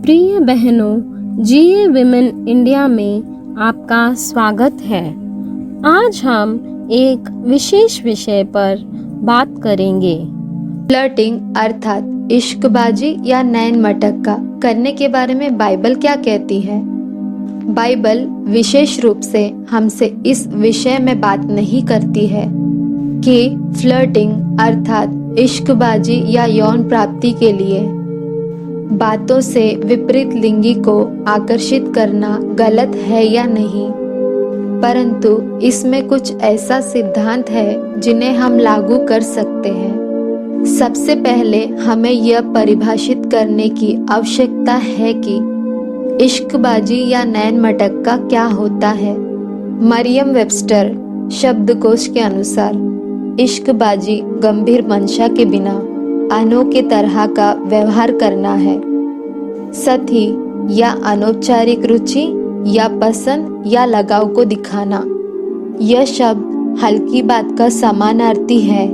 प्रिय बहनों, जीए women India में आपका स्वागत है। आज हम एक विशेष विषय पर बात करेंगे। फ्लर्टिंग अर्थात इश्कबाजी या नैन मटक्का करने के बारे में बाइबल क्या कहती है। बाइबल विशेष रूप से हमसे इस विषय में बात नहीं करती है कि फ्लर्टिंग अर्थात इश्कबाजी या यौन प्राप्ति के लिए बातों से विपरीत लिंगी को आकर्षित करना गलत है या नहीं, परंतु इसमें कुछ ऐसा सिद्धांत है जिन्हें हम लागू कर सकते हैं। सबसे पहले हमें यह परिभाषित करने की आवश्यकता है कि इश्कबाजी या नैन मटक्का क्या होता है। मरियम वेबस्टर शब्दकोश के अनुसार इश्कबाजी गंभीर मंशा के बिना अनोखे तरह का व्यवहार करना है, सती या अनौपचारिक रुचि या पसंद या लगाव को दिखाना। यह शब्द हल्की बात का समानार्थी है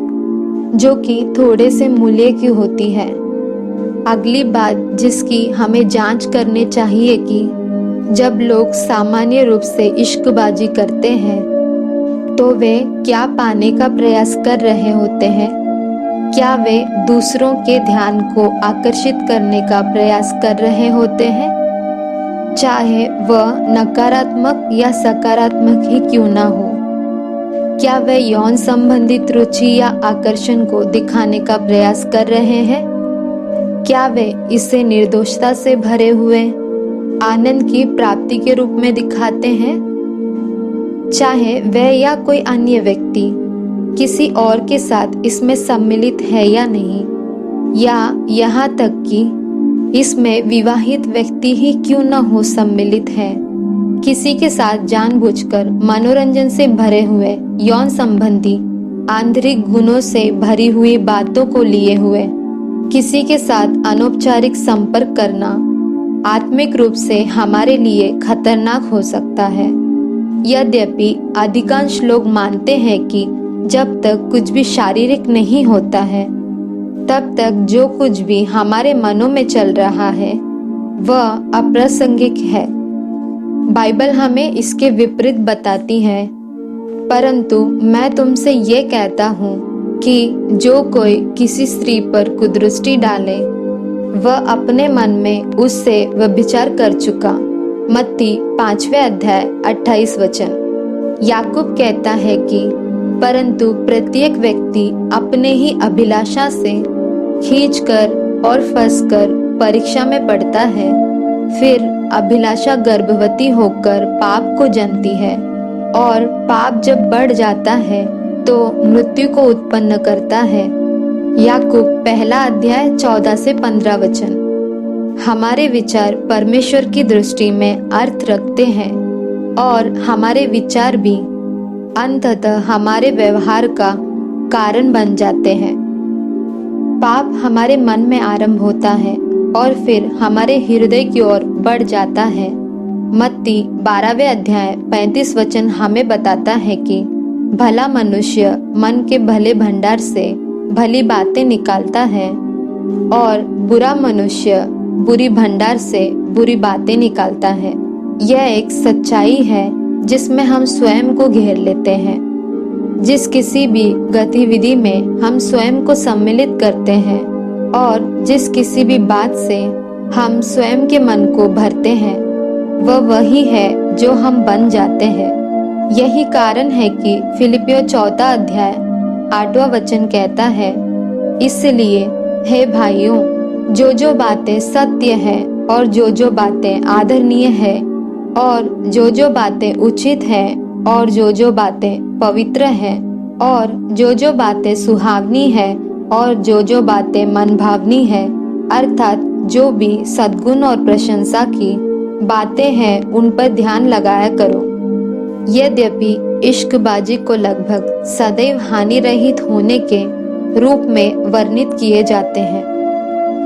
जो कि थोड़े से मूल्य की होती है। अगली बात जिसकी हमें जांच करनी चाहिए कि जब लोग सामान्य रूप से इश्कबाजी करते हैं तो वे क्या पाने का प्रयास कर रहे होते हैं। क्या वे दूसरों के ध्यान को आकर्षित करने का प्रयास कर रहे होते हैं, चाहे वह नकारात्मक या सकारात्मक ही क्यों ना हो। क्या वे यौन संबंधित रुचि या आकर्षण को दिखाने का प्रयास कर रहे हैं। क्या वे इसे निर्दोषता से भरे हुए आनंद की प्राप्ति के रूप में दिखाते हैं, चाहे वह या कोई अन्य व्यक्ति किसी और के साथ इसमें सम्मिलित है या नहीं, या यहाँ तक कि इसमें विवाहित व्यक्ति ही क्यों न हो सम्मिलित है। किसी के साथ जानबूझकर मनोरंजन से भरे हुए यौन संबंधी आंतरिक गुणों से भरी हुई बातों को लिए हुए किसी के साथ अनौपचारिक संपर्क करना आत्मिक रूप से हमारे लिए खतरनाक हो सकता है। यद्यपि अधिकांश लोग मानते हैं कि जब तक कुछ भी शारीरिक नहीं होता है तब तक जो कुछ भी हमारे मनों में चल रहा है वह अप्रासंगिक है। बाइबल हमें इसके विपरीत बताती है, परंतु मैं तुमसे ये कहता हूँ कि जो कोई किसी स्त्री पर कुदृष्टि डाले वह अपने मन में उससे व्यभिचार कर चुका। मत्ती 5वें अध्याय 28 वचन। याकूब कहता है कि परंतु प्रत्येक व्यक्ति अपने ही अभिलाषा से खींचकर और फंसकर परीक्षा में पड़ता है, फिर अभिलाषा गर्भवती होकर पाप को जन्मती है, और पाप जब बढ़ जाता है तो मृत्यु को उत्पन्न करता है। याकूब 1 अध्याय 14 से 15 वचन। हमारे विचार परमेश्वर की दृष्टि में अर्थ रखते हैं और हमारे विचार भी अंततः हमारे व्यवहार का कारण बन जाते हैं। पाप हमारे मन में आरंभ होता है और फिर हमारे हृदय की ओर बढ़ जाता है। मत्ती 12वें अध्याय 35 वचन हमें बताता है कि भला मनुष्य मन के भले भंडार से भली बातें निकालता है और बुरा मनुष्य बुरी भंडार से बुरी बातें निकालता है। यह एक सच्चाई है जिसमें हम स्वयं को घेर लेते हैं। जिस किसी भी गतिविधि में हम स्वयं को सम्मिलित करते हैं और जिस किसी भी बात से हम स्वयं के मन को भरते हैं वह वही है जो हम बन जाते हैं। यही कारण है कि फिलिपियों 4 अध्याय 8वां वचन कहता है, इसलिए हे भाइयों, जो बातें सत्य है और जो बातें आदरणीय है और जो बातें उचित है और जो बातें पवित्र है और जो बातें सुहावनी है और जो बातें मनभावनी है, अर्थात जो भी सद्गुण और प्रशंसा की बातें हैं उन पर ध्यान लगाया करो। यद्यपि इश्कबाजी को लगभग सदैव हानि रहित होने के रूप में वर्णित किए जाते हैं,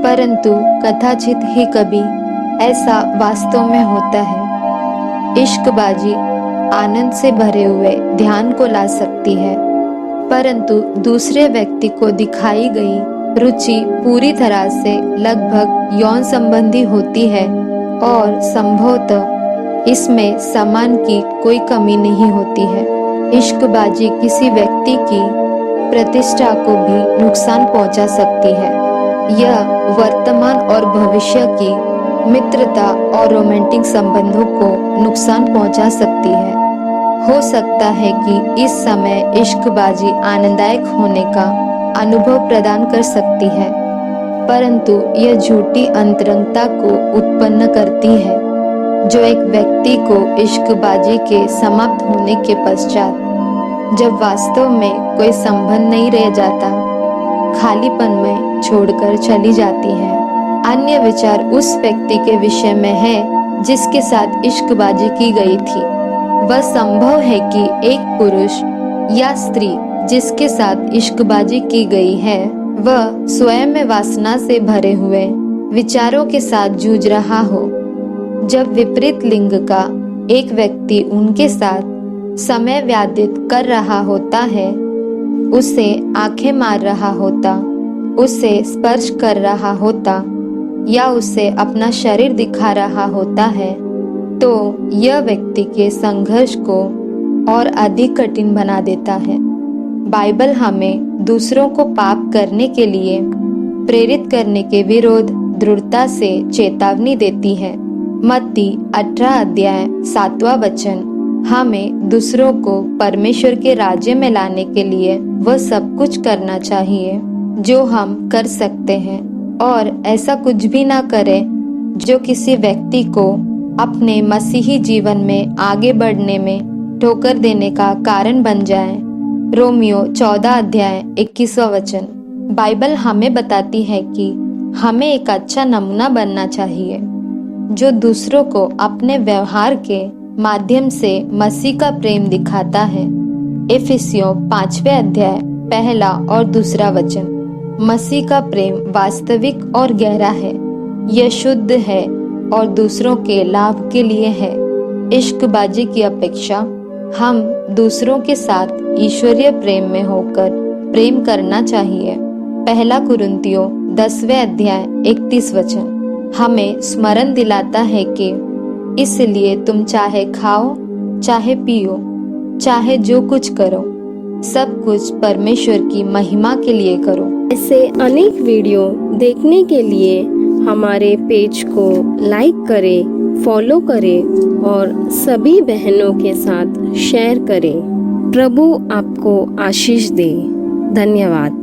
परंतु कदाचित ही कभी ऐसा वास्तव में होता है। इश्कबाजी आनंद से भरे हुए ध्यान को ला सकती है, परंतु दूसरे व्यक्ति को दिखाई गई रुचि पूरी तरह से लगभग यौन संबंधी होती है और संभवतः इसमें सम्मान की कोई कमी नहीं होती है। इश्कबाजी किसी व्यक्ति की प्रतिष्ठा को भी नुकसान पहुंचा सकती है। यह वर्तमान और भविष्य की मित्रता और रोमांटिक संबंधों को नुकसान पहुंचा सकती है। हो सकता है कि इस समय इश्कबाजी आनंददायक होने का अनुभव प्रदान कर सकती है, परंतु यह झूठी अंतरंगता को उत्पन्न करती है, जो एक व्यक्ति को इश्कबाजी के समाप्त होने के पश्चात, जब वास्तव में कोई संबंध नहीं रह जाता, खालीपन में छोड़कर चली जाती है। अन्य विचार उस व्यक्ति के विषय में है जिसके साथ इश्कबाजी की गई थी। वह संभव है कि एक पुरुष या स्त्री जिसके साथ इश्कबाजी की गई है, वह स्वयं में वासना से भरे हुए विचारों के साथ जूझ रहा हो। जब विपरीत लिंग का एक व्यक्ति उनके साथ समय व्यतीत कर रहा होता है, उसे आंखें मार रहा होता, उसे स्पर्श कर रहा होता या उसे अपना शरीर दिखा रहा होता है, तो यह व्यक्ति के संघर्ष को और अधिक कठिन बना देता है। बाइबल हमें दूसरों को पाप करने के लिए प्रेरित करने के विरोध दृढ़ता से चेतावनी देती है। मत्ती 18 अध्याय 7वां वचन हमें दूसरों को परमेश्वर के राज्य में लाने के लिए वह सब कुछ करना चाहिए जो हम कर सकते हैं, और ऐसा कुछ भी ना करें जो किसी व्यक्ति को अपने मसीही जीवन में आगे बढ़ने में ठोकर देने का कारण बन जाए। रोमियो 14 अध्याय 21वां वचन। बाइबल हमें बताती है कि हमें एक अच्छा नमूना बनना चाहिए जो दूसरों को अपने व्यवहार के माध्यम से मसीह का प्रेम दिखाता है। इफिसियों 5वें अध्याय 1 और 2 वचन। मसीह का प्रेम वास्तविक और गहरा है, यह शुद्ध है और दूसरों के लाभ के लिए है। इश्कबाजी की अपेक्षा हम दूसरों के साथ ईश्वरीय प्रेम में होकर प्रेम करना चाहिए। 1 कुरिन्थियों 10वें अध्याय 31 वचन हमें स्मरण दिलाता है कि इसलिए तुम चाहे खाओ, चाहे पियो, चाहे जो कुछ करो, सब कुछ परमेश्वर की महिमा के लिए करो। ऐसे अनेक वीडियो देखने के लिए हमारे पेज को लाइक करें, फॉलो करें और सभी बहनों के साथ शेयर करें। प्रभु आपको आशीष दे। धन्यवाद।